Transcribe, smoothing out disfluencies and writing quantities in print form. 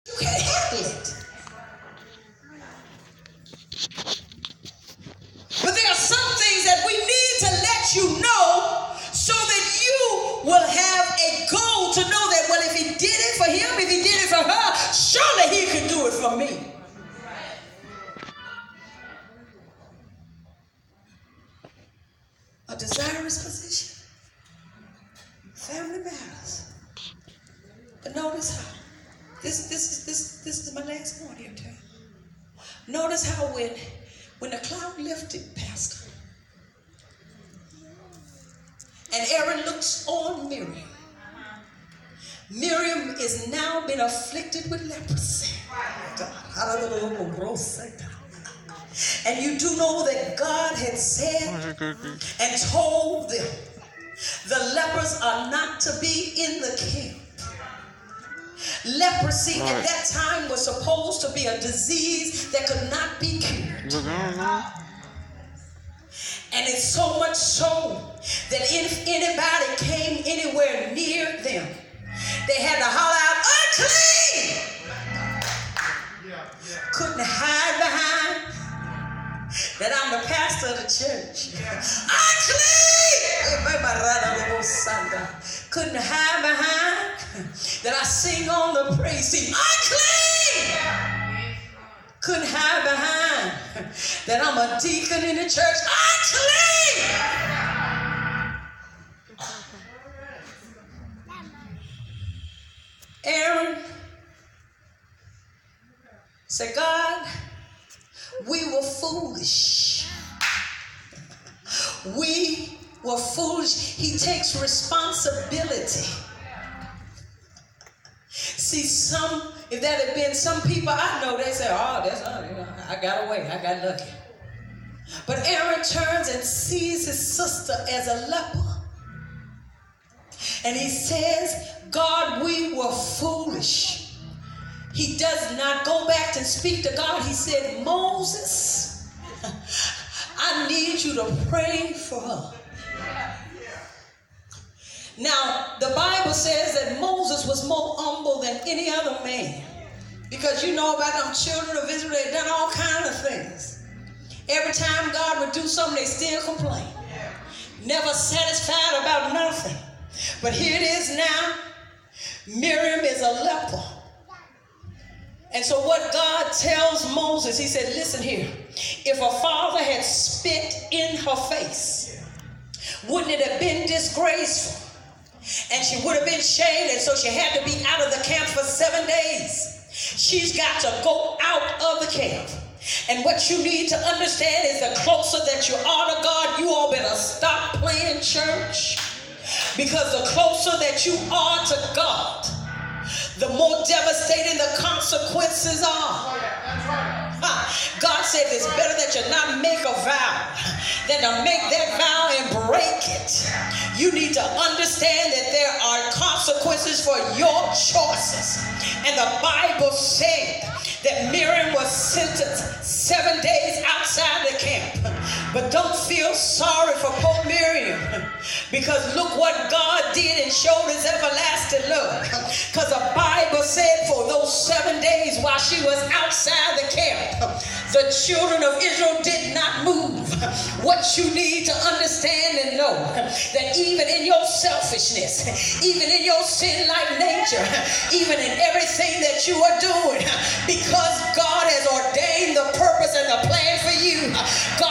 You can't handle it. But there are some things that we need to let you know so that you will have a goal to know that, well, if he did it for him, if he did it for her, surely he can do it for me. A desirous position. Family matters. But notice how, this is my last point here, too. Notice how when the cloud lifted, Pastor, and Aaron looks on Miriam. Miriam is now been afflicted with leprosy. And you do know that God had said and told them, the lepers are not to be in the camp. Leprosy at that time was supposed to be a disease that could not be cured. And it's so much so that if anybody came anywhere near them, they had to holler out, unclean! Couldn't hide behind that I'm the pastor of the church. Unclean! Couldn't hide behind that I sing on the praise team. Unclean! Couldn't hide behind that I'm a deacon in the church. Unclean! Aaron said, God, we were foolish. We were foolish. He takes responsibility. See, if that had been some people I know, they say, I got away, I got lucky. But Aaron turns and sees his sister as a leper. And he says, God, we were foolish. He does not go back and speak to God. He said, Moses, I need you to pray for her. Now, the Bible says that Moses was more humble than any other man. Because you know about them children of Israel, they've done all kinds of things. Every time God would do something, they still complain. Never satisfied about nothing. But here it is now. Miriam is a leper. And so what God tells Moses, he said, listen here. If her father had spit in her face, wouldn't it have been disgraceful? And she would have been shamed, and so she had to be out of the camp for 7 days. She's got to go out of the camp. And what you need to understand is the closer that you are to God, you all better stop playing church. Because the closer that you are to God, the more devastating the consequences are. God said it's better that you not make a vow than to make that vow and break it. You need to understand that there are consequences for your choices. And the Bible said that Miriam was sentenced 7 days outside the camp. But don't feel sorry for poor Miriam, because look what God did and showed his everlasting love. Because the Bible said for those 7 days while she was outside the camp, the children of Israel did not move. What you need to understand and know, that even in your selfishness, even in your sin-like nature, even in everything that you are doing, because God has ordained the purpose and the plan for you, God